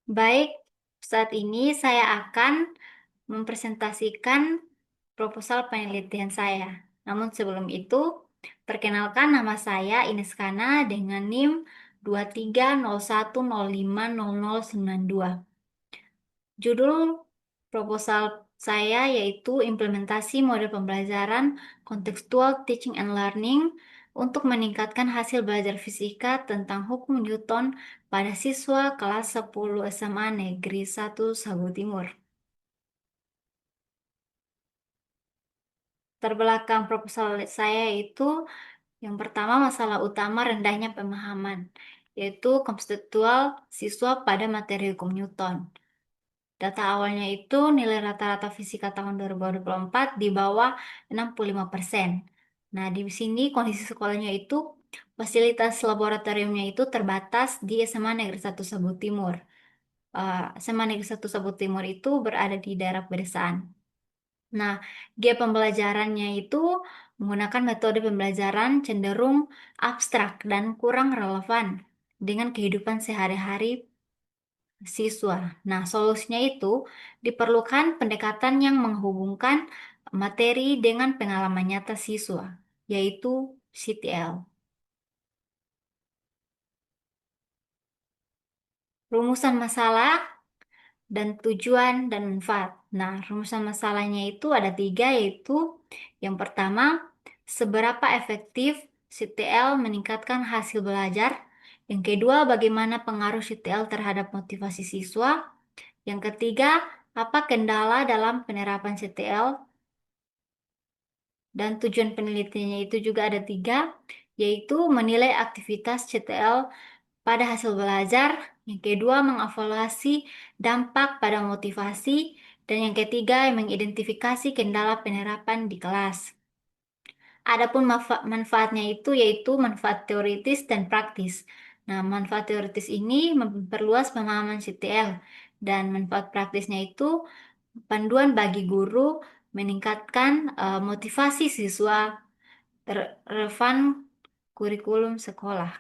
Baik, saat ini saya akan mempresentasikan proposal penelitian saya. Namun sebelum itu, perkenalkan nama saya Ines Kana dengan NIM 2301050092. Judul proposal saya yaitu implementasi model pembelajaran kontekstual teaching and learning untuk meningkatkan hasil belajar fisika tentang hukum Newton pada siswa kelas 10 SMA Negeri 1 Sabu Timur. Terbelakang proposal saya itu yang pertama masalah utama rendahnya pemahaman, yaitu konseptual siswa pada materi hukum Newton. Data awalnya itu nilai rata-rata fisika tahun 2024 di bawah 65%. Nah, di sini kondisi sekolahnya itu fasilitas laboratoriumnya itu terbatas di SMA Negeri 1 Sabu Timur. SMA Negeri 1 Sabu Timur itu berada di daerah pedesaan. Nah, gaya pembelajarannya itu menggunakan metode pembelajaran cenderung abstrak dan kurang relevan dengan kehidupan sehari-hari siswa. Nah, solusinya itu diperlukan pendekatan yang menghubungkan materi dengan pengalaman nyata siswa, yaitu CTL. Rumusan masalah dan tujuan dan manfaat. Nah, rumusan masalahnya itu ada tiga, yaitu yang pertama, seberapa efektif CTL meningkatkan hasil belajar. Yang kedua, bagaimana pengaruh CTL terhadap motivasi siswa. Yang ketiga, apa kendala dalam penerapan CTL? Dan tujuan penelitiannya itu juga ada tiga, yaitu menilai aktivitas CTL pada hasil belajar, yang kedua mengevaluasi dampak pada motivasi, dan yang ketiga mengidentifikasi kendala penerapan di kelas. Adapun manfaatnya itu yaitu manfaat teoritis dan praktis. Nah, manfaat teoritis ini memperluas pemahaman CTL, dan manfaat praktisnya itu panduan bagi guru meningkatkan motivasi siswa relevan kurikulum sekolah.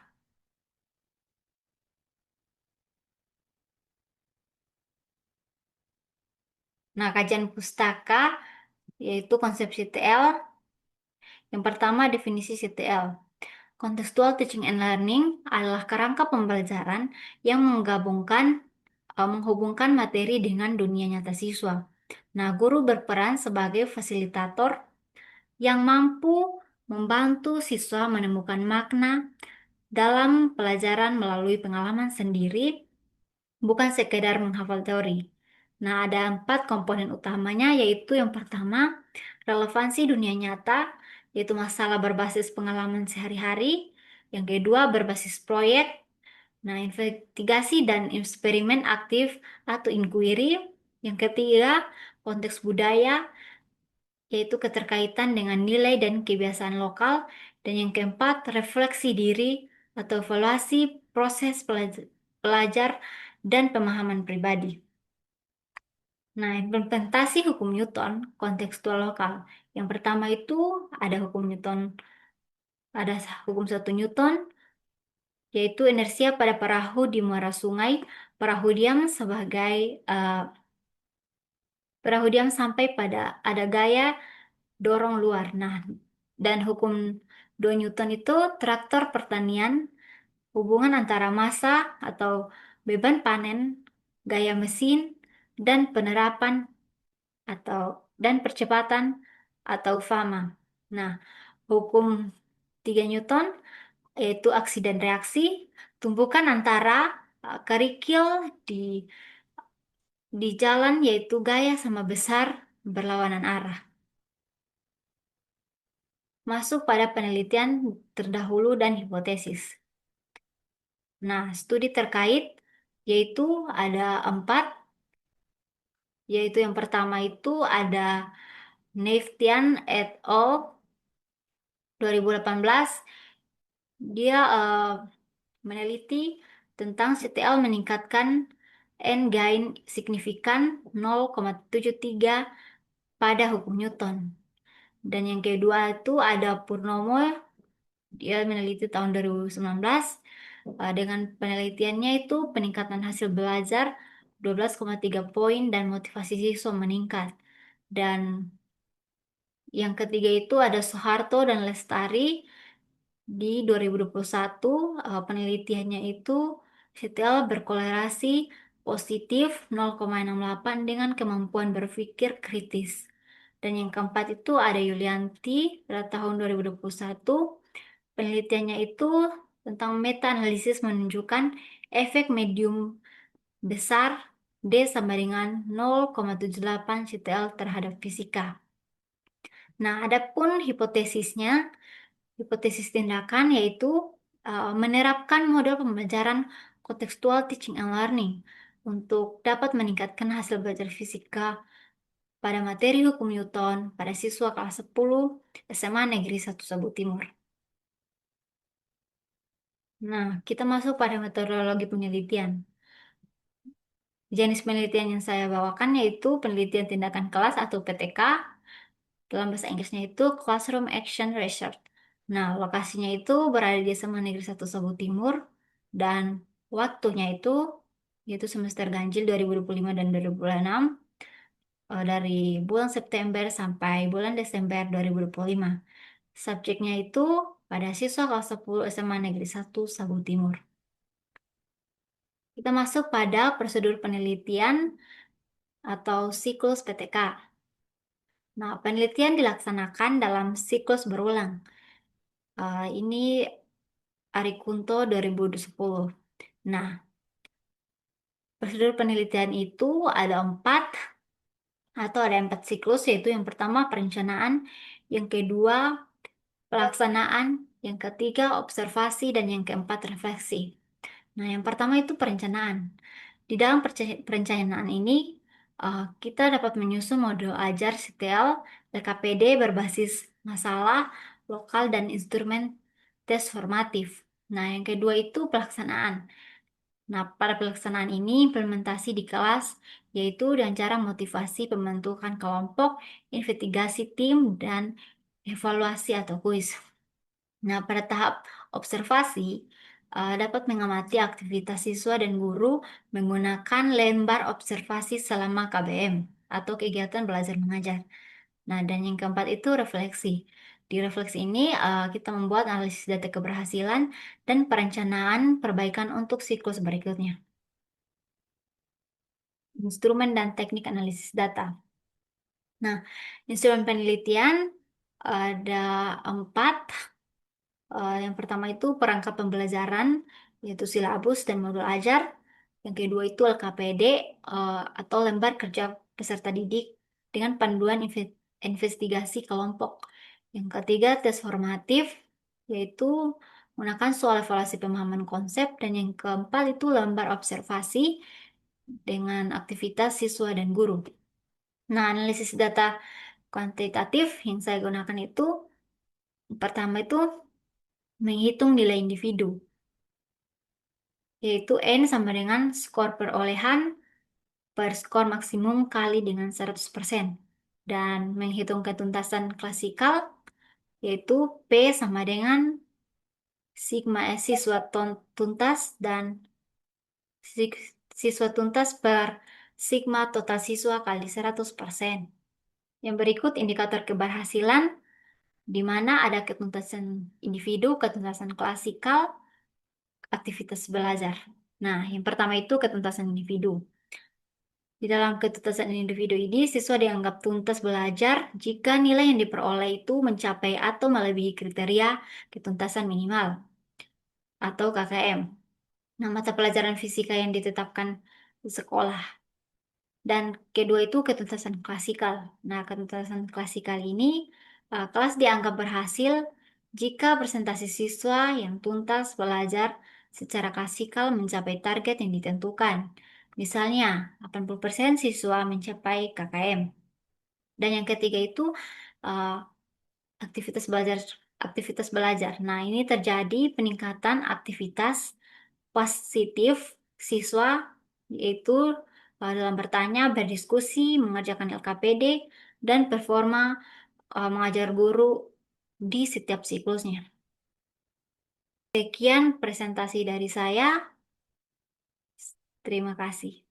Nah, kajian pustaka yaitu konsep CTL. Yang pertama, definisi CTL. Contextual Teaching and Learning adalah kerangka pembelajaran yang menghubungkan materi dengan dunia nyata siswa. Nah, guru berperan sebagai fasilitator yang mampu membantu siswa menemukan makna dalam pelajaran melalui pengalaman sendiri, bukan sekedar menghafal teori. Nah, ada 4 komponen utamanya, yaitu yang pertama, relevansi dunia nyata, yaitu masalah berbasis pengalaman sehari-hari. Yang kedua, berbasis proyek. Nah, investigasi dan eksperimen aktif atau inquiry. Yang ketiga, konteks budaya, yaitu keterkaitan dengan nilai dan kebiasaan lokal. Dan yang keempat, refleksi diri atau evaluasi proses pelajar dan pemahaman pribadi. Nah, implementasi hukum Newton kontekstual lokal. Yang pertama itu ada hukum Newton, ada hukum 1 Newton, yaitu inersia pada perahu di muara sungai. Perahu diam sebagai eh, perahu diam sampai pada ada gaya dorong luar. Nah, dan hukum 2 Newton itu traktor pertanian, hubungan antara massa atau beban panen, gaya mesin, dan penerapan atau dan percepatan atau fama. Nah, hukum 3 Newton yaitu aksi dan reaksi, tumbukan antara kerikil di jalan, yaitu gaya sama besar berlawanan arah. Masuk pada penelitian terdahulu dan hipotesis. Nah, studi terkait yaitu ada 4, yaitu yang pertama itu ada Neftian et al. 2018. Dia meneliti tentang CTL meningkatkan N gain signifikan 0,73 pada hukum Newton. Dan yang kedua itu ada Purnomo, dia meneliti tahun 2019 dengan penelitiannya itu peningkatan hasil belajar 12,3 poin dan motivasi siswa meningkat. Dan yang ketiga itu ada Soeharto dan Lestari di 2021, penelitiannya itu CTL berkolerasi positif 0,68 dengan kemampuan berpikir kritis. Dan yang keempat itu ada Yulianti pada tahun 2021, penelitiannya itu tentang meta-analisis menunjukkan efek medium besar D sama dengan 0,78 CTL terhadap fisika. Nah, adapun hipotesis tindakan yaitu menerapkan model pembelajaran kontekstual teaching and learning untuk dapat meningkatkan hasil belajar fisika pada materi hukum Newton pada siswa kelas 10 SMA Negeri 1 Sabu Timur. Nah, kita masuk pada metodologi penelitian. Jenis penelitian yang saya bawakan yaitu penelitian tindakan kelas atau PTK. Dalam bahasa Inggrisnya itu Classroom Action Research. Nah, lokasinya itu berada di SMA Negeri 1 Sabu Timur dan waktunya itu yaitu semester ganjil 2025 dan 2026, dari bulan September sampai bulan Desember 2025. Subjeknya itu pada siswa kelas 10 SMA Negeri 1 Sabu Timur. Kita masuk pada prosedur penelitian atau siklus PTK. Nah, penelitian dilaksanakan dalam siklus berulang. Ini Ari Kunto 2010. Nah, prosedur penelitian itu ada empat siklus, yaitu yang pertama perencanaan, yang kedua pelaksanaan, yang ketiga observasi, dan yang keempat refleksi. Nah, yang pertama itu perencanaan. Di dalam perencanaan ini, kita dapat menyusun model ajar CTL, LKPD berbasis masalah, lokal, dan instrumen tes formatif. Nah, yang kedua itu pelaksanaan. Nah, pada pelaksanaan ini implementasi di kelas, yaitu dengan cara motivasi pembentukan kelompok, investigasi tim, dan evaluasi atau kuis. Nah, pada tahap observasi, dapat mengamati aktivitas siswa dan guru menggunakan lembar observasi selama KBM atau kegiatan belajar mengajar. Nah, dan yang keempat itu refleksi. Di refleksi ini, kita membuat analisis data keberhasilan dan perencanaan perbaikan untuk siklus berikutnya. Instrumen dan teknik analisis data. Nah, instrumen penelitian ada 4. Yang pertama itu perangkat pembelajaran, yaitu silabus dan modul ajar. Yang kedua itu LKPD, atau lembar kerja peserta didik dengan panduan investigasi kelompok. Yang ketiga tes formatif, yaitu menggunakan soal evaluasi pemahaman konsep. Dan yang keempat itu lembar observasi dengan aktivitas siswa dan guru. Nah, analisis data kuantitatif yang saya gunakan itu pertama itu menghitung nilai individu, yaitu N sama dengan skor perolehan per skor maksimum kali dengan 100%. Dan menghitung ketuntasan klasikal, yaitu P sama dengan sigma S siswa tuntas dan siswa tuntas per sigma total siswa kali 100%. Yang berikut indikator keberhasilan, di mana ada ketuntasan individu, ketuntasan klasikal, aktivitas belajar. Nah, yang pertama itu ketuntasan individu. Di dalam ketuntasan individu ini, siswa dianggap tuntas belajar jika nilai yang diperoleh itu mencapai atau melebihi kriteria ketuntasan minimal atau KKM. Nah, mata pelajaran fisika yang ditetapkan di sekolah. Dan kedua itu ketuntasan klasikal. Nah, ketuntasan klasikal ini, kelas dianggap berhasil jika presentasi siswa yang tuntas belajar secara klasikal mencapai target yang ditentukan. Misalnya, 80% siswa mencapai KKM. Dan yang ketiga itu uh, aktivitas belajar. Nah, ini terjadi peningkatan aktivitas positif siswa, yaitu dalam bertanya, berdiskusi, mengerjakan LKPD, dan performa mengajar guru di setiap siklusnya. Sekian presentasi dari saya. Terima kasih.